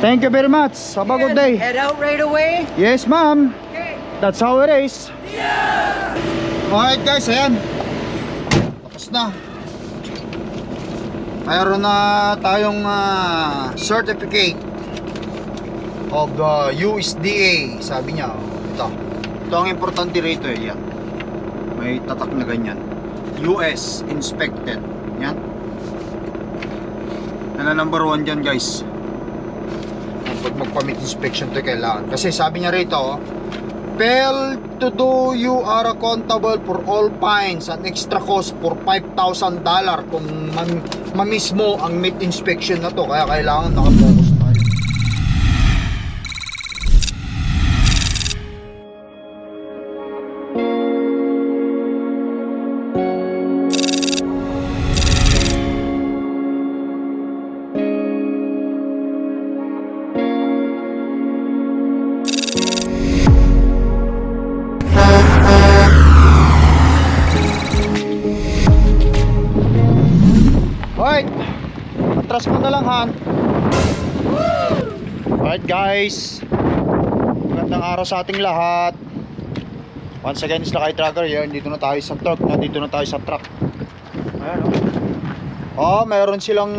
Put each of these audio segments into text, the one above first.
Thank you very much. Have a good day. Head out right away. Yes, ma'am. Okay. That's how it is. Alright guys, ayan. Tapos na. Mayroon na tayong certificate of USDA. Sabi niya, ito ang importante rito eh. Yan. May tatak na ganyan. US inspected. Yan. Yan ang number 1 dyan guys. Pag mag-permit inspection to kailangan. Kasi sabi niya rito, fail to do, you are accountable for all fines and extra cost for $5,000 kung mamiss mo ang meat inspection na to. Kaya kailangan nakafocus tayo. Alright, atras mo na lang Han. Alright guys, magandang araw sa ating lahat. Once again, is Lakay Trucker here. Dito na tayo sa truck. Nandito na tayo sa truck. Ayan oh. Mayroon silang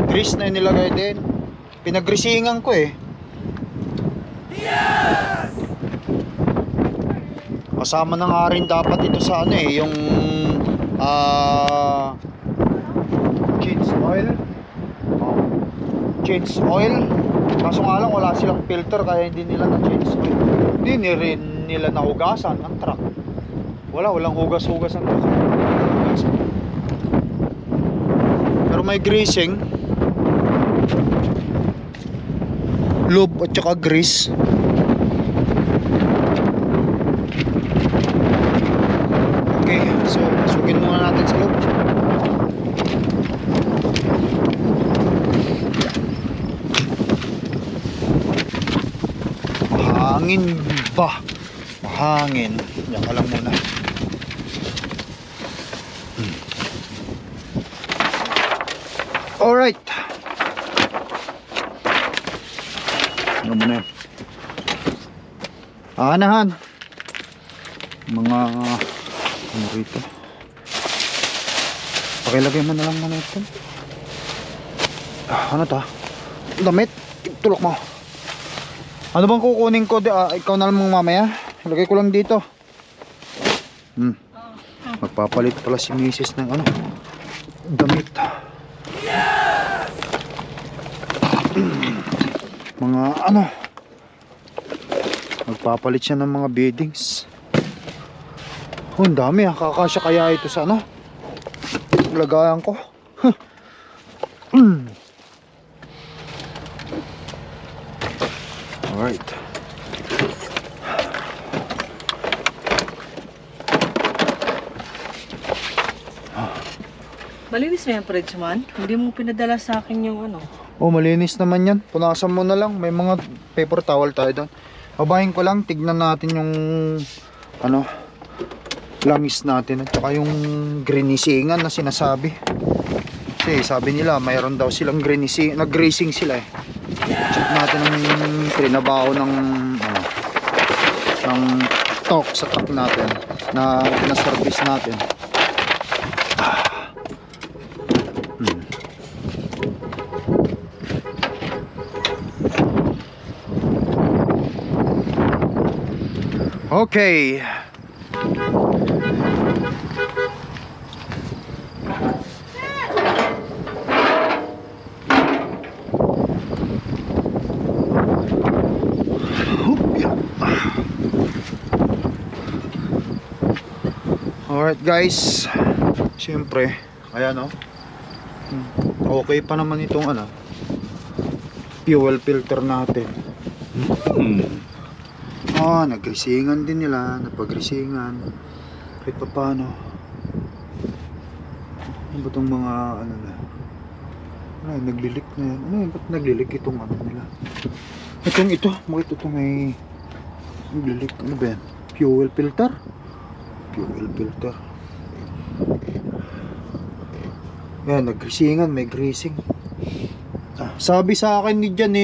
grease na inilagay din. Pinagrisingan ko eh. Kasama na nga rin dapat ito sa ano eh, yung change oil. Change oil. Kaso nga lang wala silang filter kaya hindi nila na change oil. Hindi rin nila nahugasan ang truck. Walang hugas-hugas ang truck. Pero may greasing, lube at saka grease. Okay, so sugin muna natin sa loob. Hangin ba? Mahangin. Yan ka lang muna. Alright. Ano muna yan? Anahan. Mga ano rito. Pakilagay mo na lang muna ito. Ano to? Damit. Tulok mo. Ano bang kukunin ko? Ikaw na lang mong mamaya. Ilagay ko lang dito. Magpapalit pala si Mrs. ng ano, damit. Mga ano, magpapalit siya ng mga beddings. Oh, ang dami ah. Kakasya kaya ito sa ano, lagayan ko. Alright. Malinis na yung fridge man. Hindi mo pinadala sa akin yung ano. Oh, malinis naman yan. Punasan mo na lang. May mga paper towel tayo doon. Babahin ko lang. Tignan natin yung ano, langis natin. At saka yung greenisingan na sinasabi. Kasi sabi nila mayroon daw silang greasing. Nag-greasing sila eh. Check natin ang trinabaho ng ano, ng torque sa truck natin na pinaservice natin. Okay. Alright guys, siyempre, ayan o, okay pa naman itong ano, fuel filter natin. Nagrisingan din nila, napagrisingan kahit pa paano. Ano ba itong mga ano na, naglilik na yan. Ano yun, ba't naglilik itong ano nila? Ito, bakit ito may naglilik, ano ba yan? Fuel filter? Fuel filter. Yan, nagrisingan, may greasing. Sabi sa akin ni dyan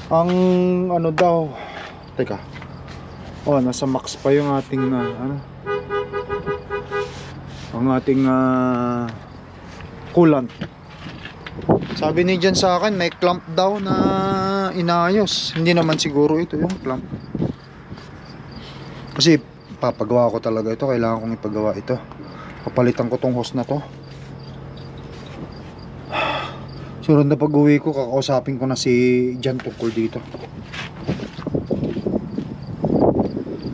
Ang ano daw, teka, oh, nasa max pa yung ating ano, ang ating coolant. Sabi ni dyan sa akin may clamp daw na inayos. Hindi naman siguro ito yung clamp, kasi papagawa ko talaga ito. Kailangan kong ipagawa ito. Papalitan ko tong hose na to. Sunod na pag-uwi ko, kakausapin ko na si Jan tungkol dito.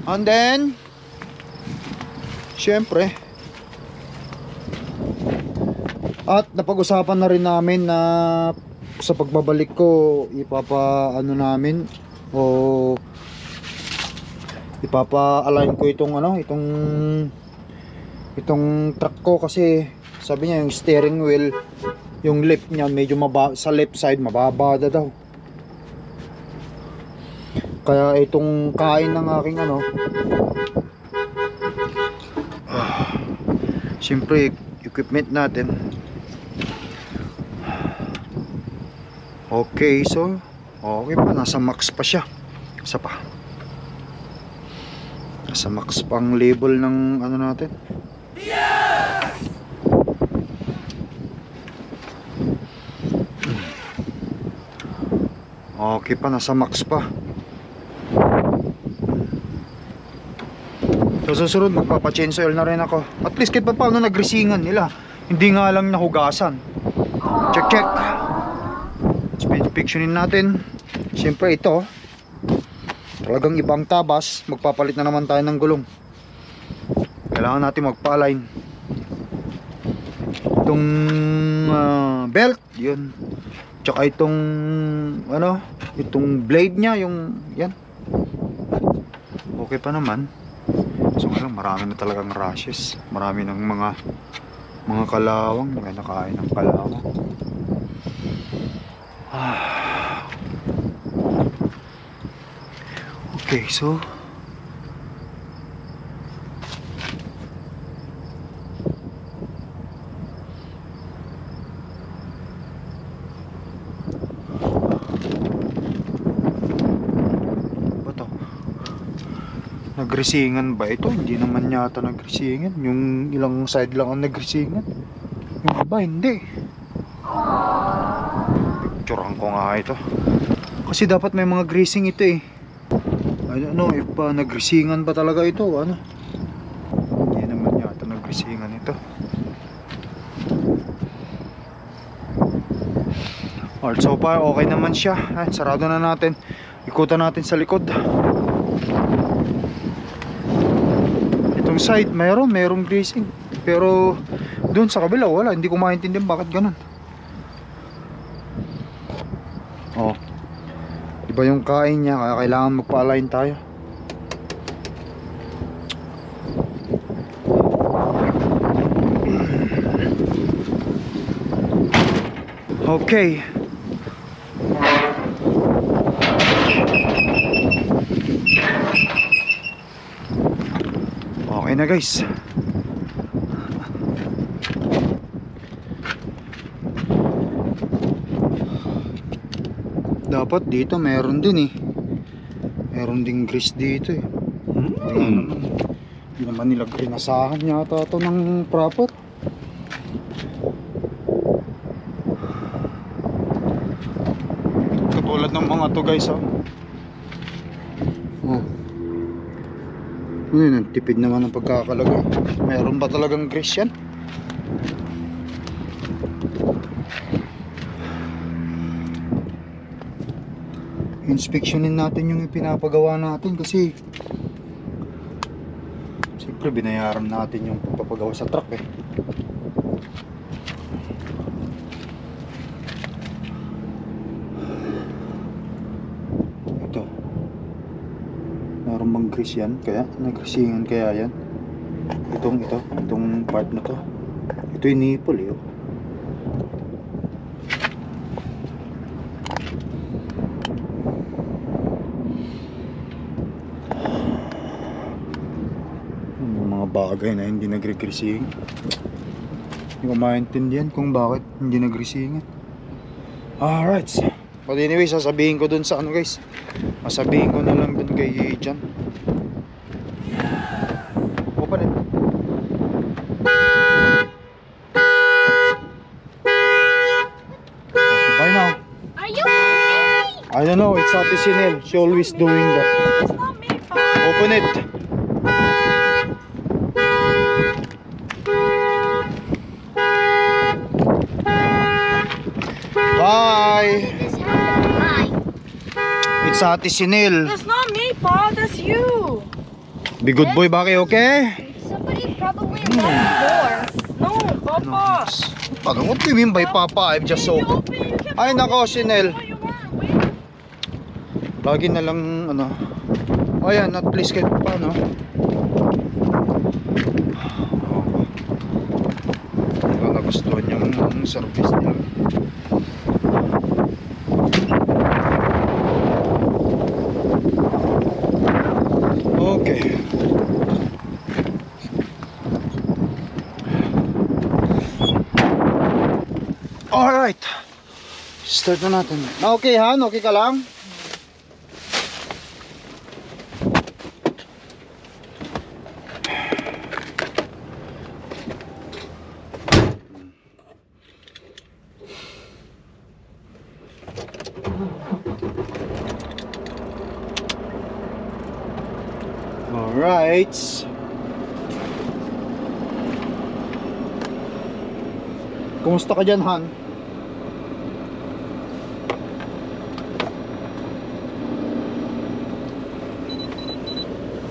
And then syempre, at napag-usapan na rin namin na sa pagbabalik ko, ipapa-ano namin o ipapa-align ko itong ano, itong truck ko, kasi sabi niya yung steering wheel, yung lip niya medyo sa left side mababa daw. Kaya itong kain ng aking ano, siyempre equipment natin. Okay, so okay pa, nasa max pa siya. Isa pa, nasa max pang label ng ano natin. Okay pa, nasa max pa. So susunod, magpapa-change oil na rin ako. At least kahit pa paano nagresingan nila, hindi nga lang nahugasan. Check check. Inspectionin natin. Siyempre ito, talagang ibang tabas. Magpapalit na naman tayo ng gulong. Kailangan natin magpa-align itong belt, yun. Tsaka itong ano, itong blade nya, yung yan. Okay pa naman. So nga lang, marami na talagang rashes. Marami ng mga kalawang. May nakain ng kalawang. Okay, so nagresingan ba ito? Hindi naman yata nagresingan. Yung ilang side lang ang nagresingan. Yung iba hindi. Picturean ko nga ito. Kasi dapat may mga greasing ito eh. I don't know if nagresingan ba talaga ito, ano. Hindi naman yata nagresingan ito. Alright, so far okay naman siya. Sarado na natin. Ikutan natin sa likod. Side merong greasing, pero doon sa kabila wala. Hindi ko maintindihan bakit ganun. Oh, iba yung kain niya, kaya kailangan magpa-align tayo. Okay. Okay na guys. Dapat dito meron din eh. Meron ding grease dito eh. Hindi naman nila grinasahan yata ito ng proper. Katulad ng mga to guys, oh. Ang tipid naman ang pagkakalagay. Meron ba talagang grease yan? Inspeksyonin natin yung pinapagawa natin, kasi siyempre binayaran natin yung pagpapagawa sa truck eh. Ito, meron bang grease yan? Kaya nagresingan kaya yan? Itong part na to. Ito yung nipple eh, oh. Bagay na hindi nagre-greasing. Hindi ko maintindihan kung bakit hindi nagre-greasing. Alright. But anyway, sasabihin ko dun sa ano guys. Masabihin ko na lang dun kay Jan. Open it. Okay, bye now. Are you okay? I don't know, it's Ate Sinel. She always doing that. It's not me, Pa. Open it. Bye. This happened. Bye. It's Ate Sinel. That's not me, Pa. That's you. Be good boy, Baki, okay? Somebody probably locked the door. No, Papa. Pag what do you mean by Papa? I'm just so... You open, you kept Ay nako, Sinel. Oh, you weren't. Wait. Lagi na lang ano. Ayan, at least kahit paano. Hindi ko nagustuhan yung service nila. Okay. Alright. Start na natin. Okay, Han? Okay ka lang? Alright. Kumusta ka dyan, Han?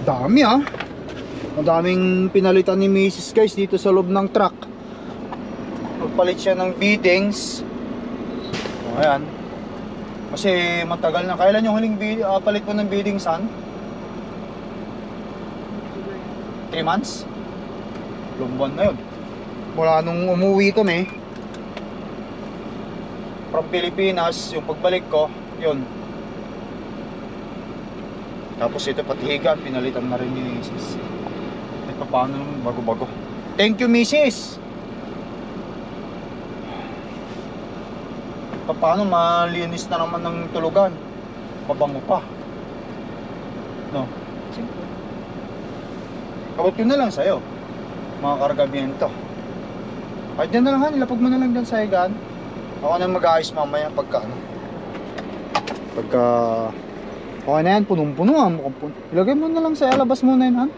Dami ah. Madaming pinalitan ni Mrs. guys dito sa loob ng truck. Magpalit siya ng beadings. O ayan. Kasi matagal na. Kailan yung huling palit mo ng beadings, Han? 3 months? Lumban na yun. Mula nung umuwi kami from Pilipinas, yung pagbalik ko, yun. Tapos ito pati higaan, pinalitan na rin ni Mrs. At paano naman, bago-bago. Thank you, Mrs. Paano malinis na naman ng tulugan? Pabango pa. No? Kabot ko na lang sa'yo, mga kargamiento. Kahit dyan na lang, Han, ilapag mo na lang dyan sa higaan. Ako na mag-aayos mamaya pagka ano. Pagka okay na yan, punong-puno ah, mukhang puno. Ilagay mo na lang sa alabas muna yun, Han.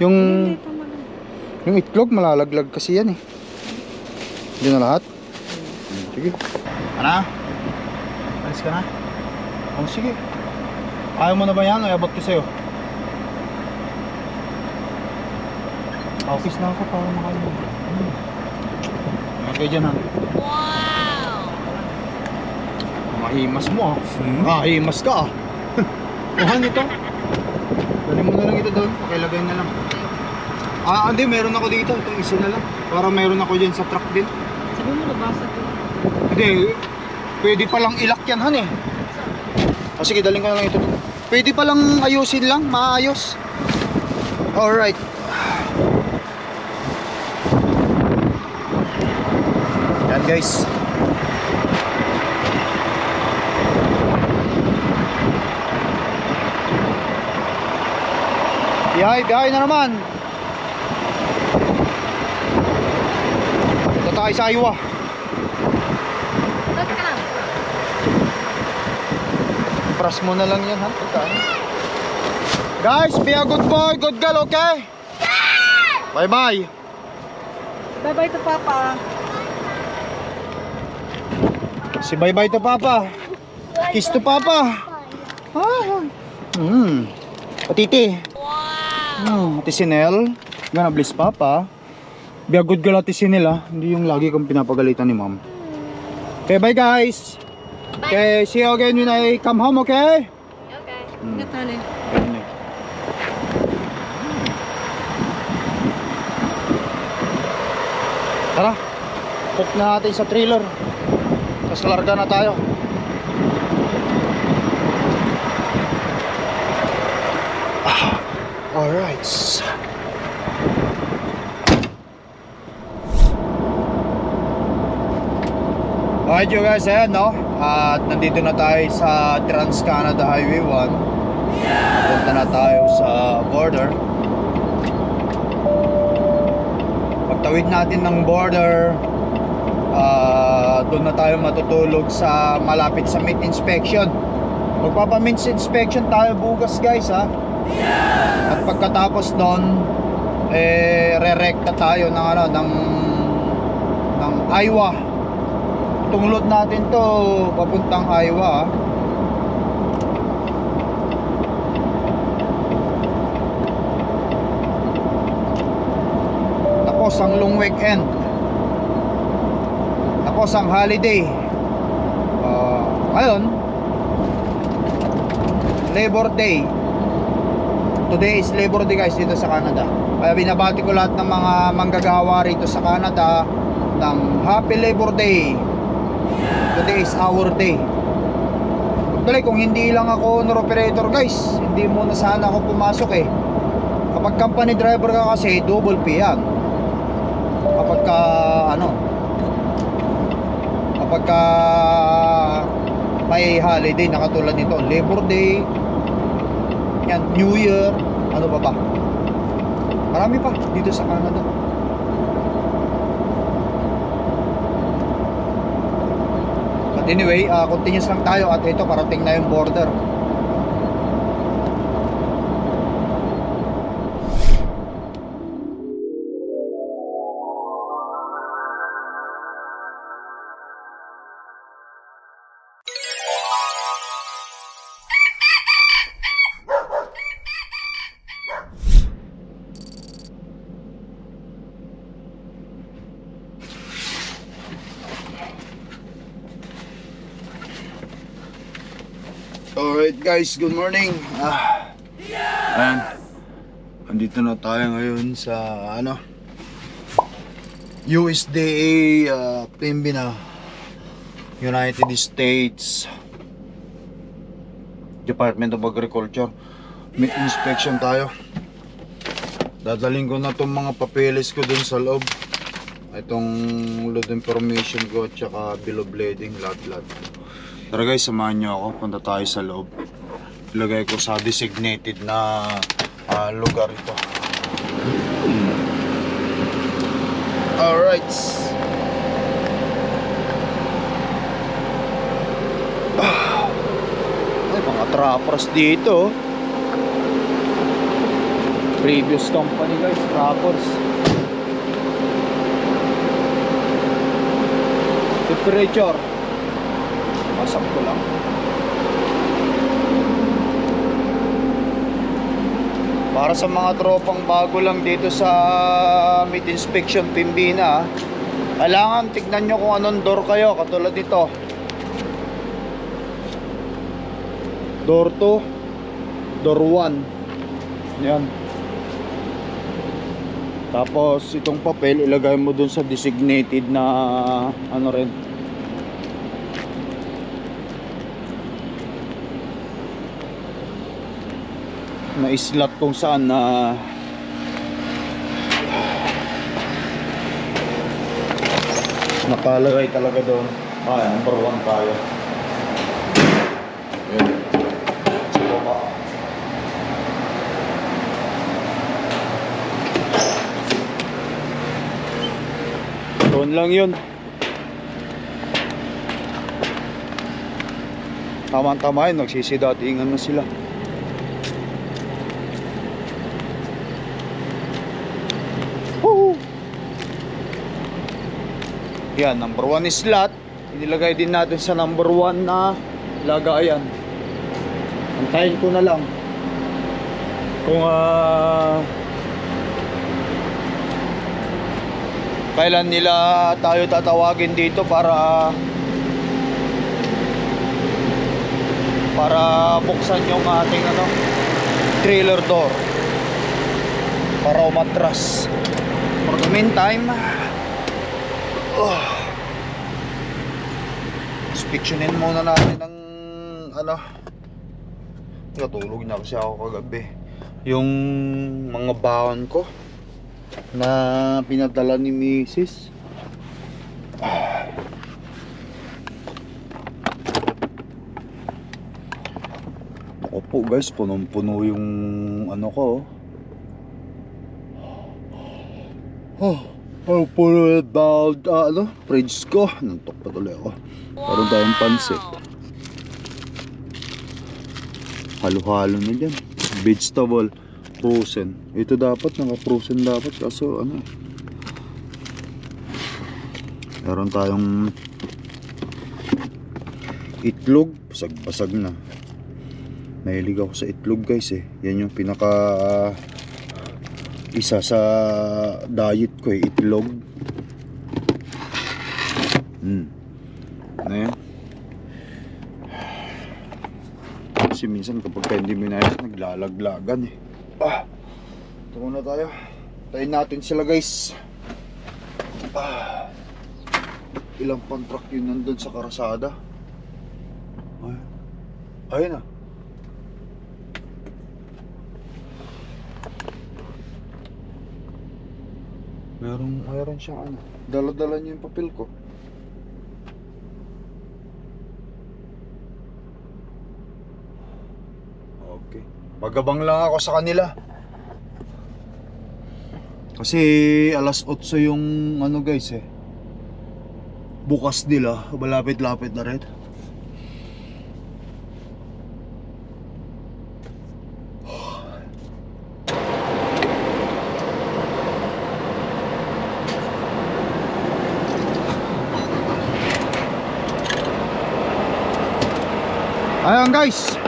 Yung itlog malalaglag kasi yan eh. Hindi na lahat. Sige. Ano? Alis ka na? Oh, sige. Ayaw mo na ba yan? Ay, abot ko sa'yo. Office na ako para makalimog. Okay dyan, Han. Wow. Mahimas mo ah. Mahimas ka ah. Kuhan ito. Dali mo na lang ito doon. Pakilagay na lang. Ah, hindi. Meron ako dito. Itong isa na lang. Para meron ako dyan sa truck din. Sabi mo nabasa ko. Hindi. Pwede palang ilak yan, Han eh. O sige, daling ko na lang ito. Pwede palang ayusin lang. Maayos. Alright. Yan guys. Biyahe na naman. Ito tayo sa Aywa. Look ka lang. Pras mo na lang yan, ha? Pagkaan. Guys, be a good boy, good girl, okay? Bye bye. Bye-bye to Papa. Si bye bye to Papa. Kiss to Papa. Ah. Patiti. Wow. Ate Sinel, gonna bless Papa. Be a good girl, Ate Sinel, ha? Hindi yung lagi kang pinapagalitan ni Mom. Okay, bye guys. Bye. Okay, see you again when I come home, okay? Okay. Ingat, honey. Ganun eh. Tara, hook na natin sa trailer. Tapos larga na tayo. Alright. Alright you guys, ayan no. At nandito na tayo sa Trans-Canada Highway 1. Punta na tayo sa border. Pagtawid natin ng border, doon na tayo matutulog sa malapit sa meat inspection. Magpapa-meat inspection tayo bukas guys ha. At pagkatapos doon, re-recta tayo ng ano, ng Iowa. Tunglod natin to papuntang Iowa. Tapos ang long weekend. Tapos ang holiday. Ngayon, Labor Day. Today is Labor Day guys dito sa Canada. Kaya binabati ko lahat ng mga manggagawa rito sa Canada ng Happy Labor Day. Today is our day. Actually, kung hindi lang ako owner operator guys, hindi muna sana ako pumasok eh. Kapag company driver ka kasi, double pay yan. Kapag ka, kapag ka may holiday na katulad nito, Labor Day, yan, New Year, ano pa ba? Marami pa dito sa Canada. Anyway, continuous lang tayo at ito parating na yung border. Alright guys, good morning. Ayan. Andito na tayo ngayon sa USDA Pembina, United States Department of Agriculture. Meat inspection tayo. Dadaling ko na itong mga papeles ko dun sa loob. Itong load information ko at saka bill of lading, lahat. Tara guys, samahan nyo ako. Punta tayo sa loob. Ilagay ko sa designated na lugar ito. Alright. Ay, mga trappers dito. Previous company guys, trappers. Temperature. Pasok ko lang. Para sa mga tropang bago lang dito sa meat inspection Pembina, kailangan tignan nyo kung anong door kayo. Katulad dito, door 2, door 1. Yan. Tapos itong papel ilagay mo dun sa designated na rin, na islat kung saan na nakalagay talaga doon. Number 1 tayo. Ayan. Sa baba. Doon lang yun. Tama-tama yun, nagsisidatingan na sila. Yan, number 1 is slot. Inilagay din natin sa number 1 na lagayan. Antayin ko na lang kung kailan nila tayo tatawagin dito para buksan yung ating trailer door para umatras. For the meantime, inspeksyonin muna natin ng natulog na kasi ako kagabi, yung mga baon ko na pinadala ni Mrs. Ako po guys, punong-puno yung ano ko. Puno about fridge ko. Nantok pa tuloy ako. Meron tayong pansit. Halo-halo na dyan. Vegetable, frozen. Ito dapat, naka-frozen dapat. Kaso ano. Meron tayong itlog. Basag-basag na. Mahilig ako sa itlog guys eh. Yan yung pinaka isa sa diet ko eh, itlog. Ano yan? Kasi minsan kapag hindi mo inayos, naglalaglagan eh. Ito muna tayo. Tayin natin sila guys. Ilang pang-truck yun nandun sa karasada. Ayun na. Mayroon siyang ano. Dala-dala niya yung papel ko. Okay. Magabang lang ako sa kanila. Kasi alas 8 yung ano guys eh. Bukas nila. Malapit-lapit na rin. Ayan guys.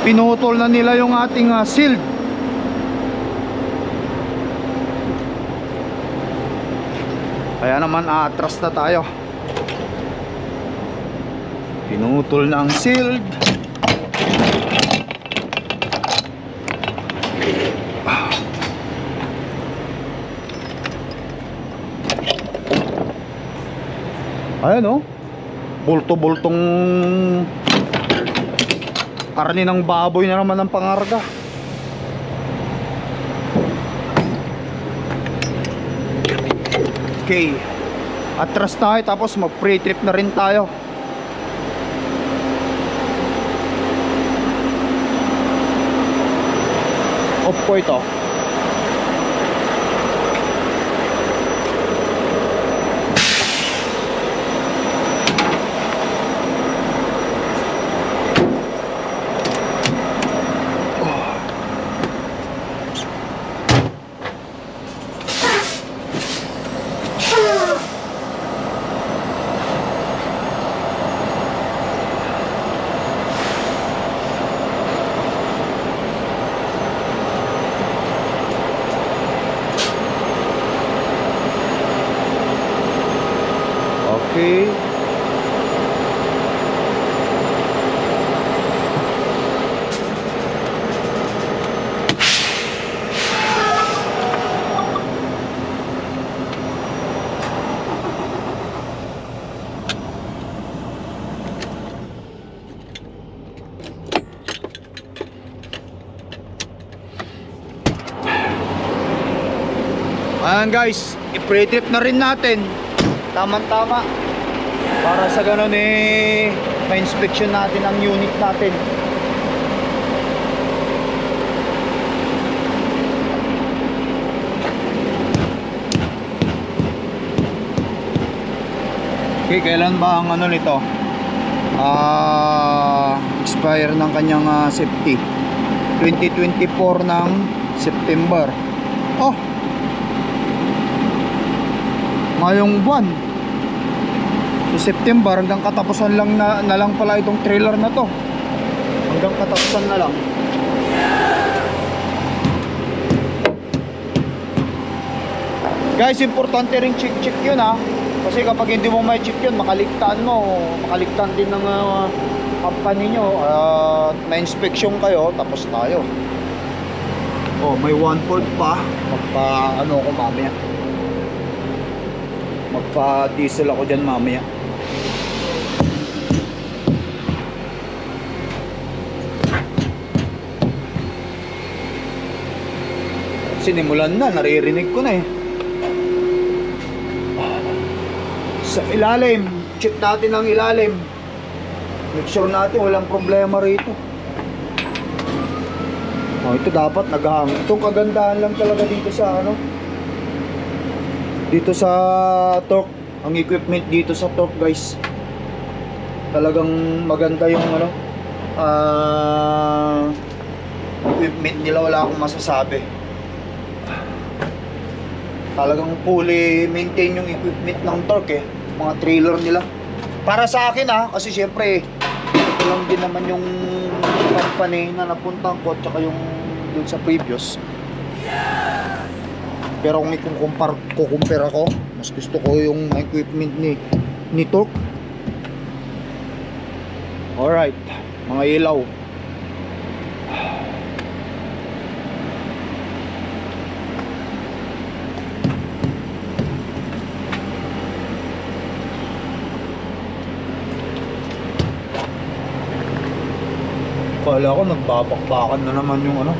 Pinutol na nila yung ating shield. Kaya naman atras na tayo. Pinutol na ang shield. Ayan o, bulto-bultong karne ng baboy na naman ang pangarga. Okay, atras tayo tapos mag pre trip na rin tayo. Off ko ito. Okay. Ayan guys, i-pre-trip na rin natin. Tama-tama. Para sa ganun eh, ma-inspection natin ang unit natin. Okay, kailan ba ang ano nito? Expire ng kanyang safety. 2024 ng September. Oh! Ngayong buwan. So September hanggang katapusan lang na lang pala itong trailer na to. Hanggang katapusan na lang. Guys, importante rin check yun ha. Kasi kapag hindi mo may check yun, makaligtaan mo. Makaligtaan din ng company nyo. Ma-inspection kayo, tapos tayo. Oh, may 1/4 pa. Magpa-ano ako mamaya. Magpa-diesel ako dyan mamaya. Sinimulan na, naririnig ko na eh. Sa ilalim, check natin ang ilalim. Make sure natin walang problema rito. Oh, ito dapat naghahang. Itong kagandahan lang talaga dito sa ano. Dito sa torque, ang equipment dito sa torque, guys. Talagang maganda yung ano, equipment nila, wala akong masasabi. Talagang fully maintain yung equipment ng torque mga trailer nila. Para sa akin kasi syempre ito lang din naman yung company na napuntahan ko at saka yung dun sa previous. Pero kung kukumpara ako, mas gusto ko yung equipment ni torque. Alright, mga ilaw. Kala ko nagbabakbakan na naman yung ano.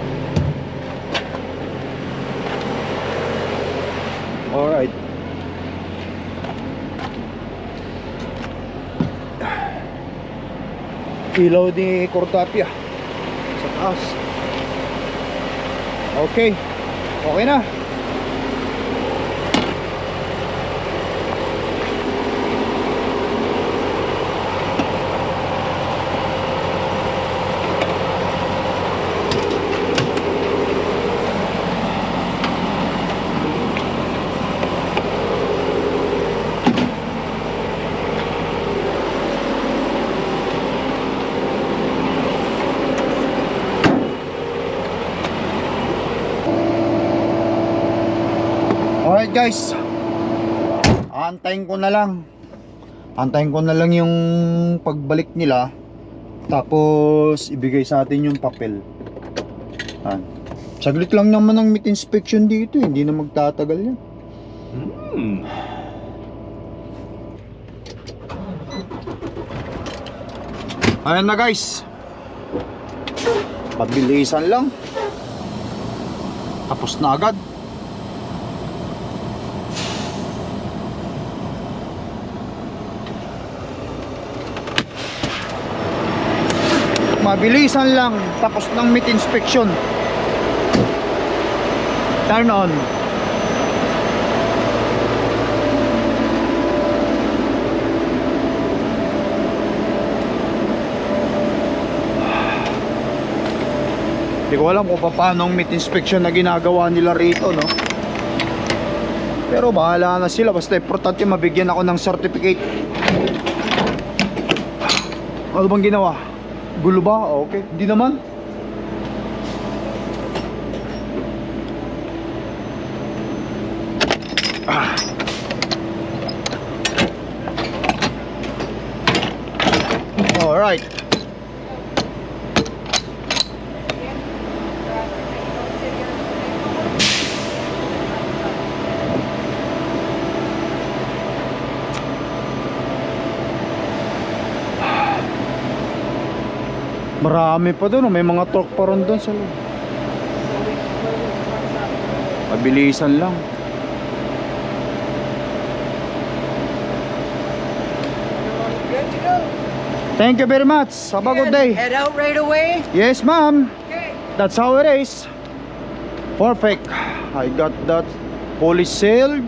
Alright. Ilaw ni Cordapia sa taas. Okay. Okay na. Alright guys, antayin ko na lang yung pagbalik nila, tapos ibigay sa atin yung papel. Saglit lang naman ang meat inspection dito, hindi na magtatagal yan. Ayan na guys, pabilisan lang, tapos na agad. Mabilisan lang, tapos ng meat inspection. Turn on. Hindi ko alam kung paano ang meat inspection na ginagawa nila rito, no? Pero bahala na sila, basta importante mabigyan ako ng certificate. Ano bang ginawa? Gulo ba? Okay. Hindi naman. Alright. Marami pa doon, may mga torque pa ron doon sa loob. Mabilisan lang. Thank you very much. Have a good day. Head out right away. Yes, ma'am. Okay. That's how it is. Perfect. I got that fully sealed.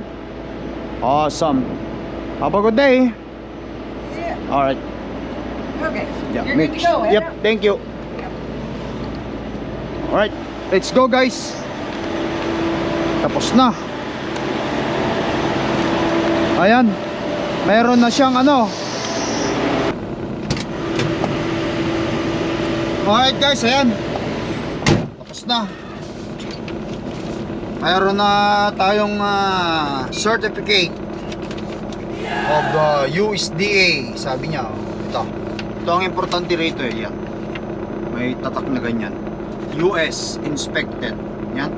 Awesome. Have a good day. Yeah. All right. Okay. Yeah, You're good to go. Head Yep, out. thank you. Alright, let's go guys. Tapos na. Ayan. Meron na siyang ano. Alright guys, ayan. Tapos na. Mayroon na tayong certificate of USDA. Sabi niya, ito ang importante rito yan. May tatak na ganyan. US inspected. Yan.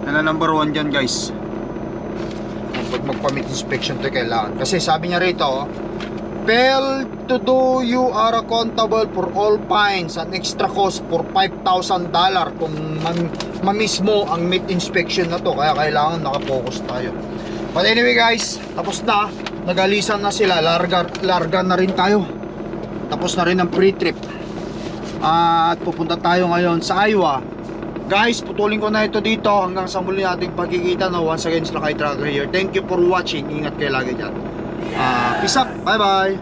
Yan ang number 1 dyan guys. Pag magpamit inspection to kailangan. Kasi sabi niya rito, fail to do, you are accountable for all fines and extra cost for $5,000 kung mamiss mo ang meat inspection na to. Kaya kailangan nakapokus tayo. But anyway guys, tapos na. Nagalisan na sila. Larga na rin tayo. Tapos na rin ang pre-trip. At pupunta tayo ngayon sa Iowa. Guys, putulin ko na ito dito hanggang sa muli nating pagkikita. No? Once again, sila kay Tracker here. Thank you for watching. Ingat kayo lagi dyan. Peace up. Bye bye.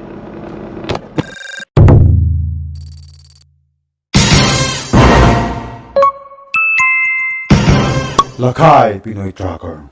Lakay Pinoy Tracker.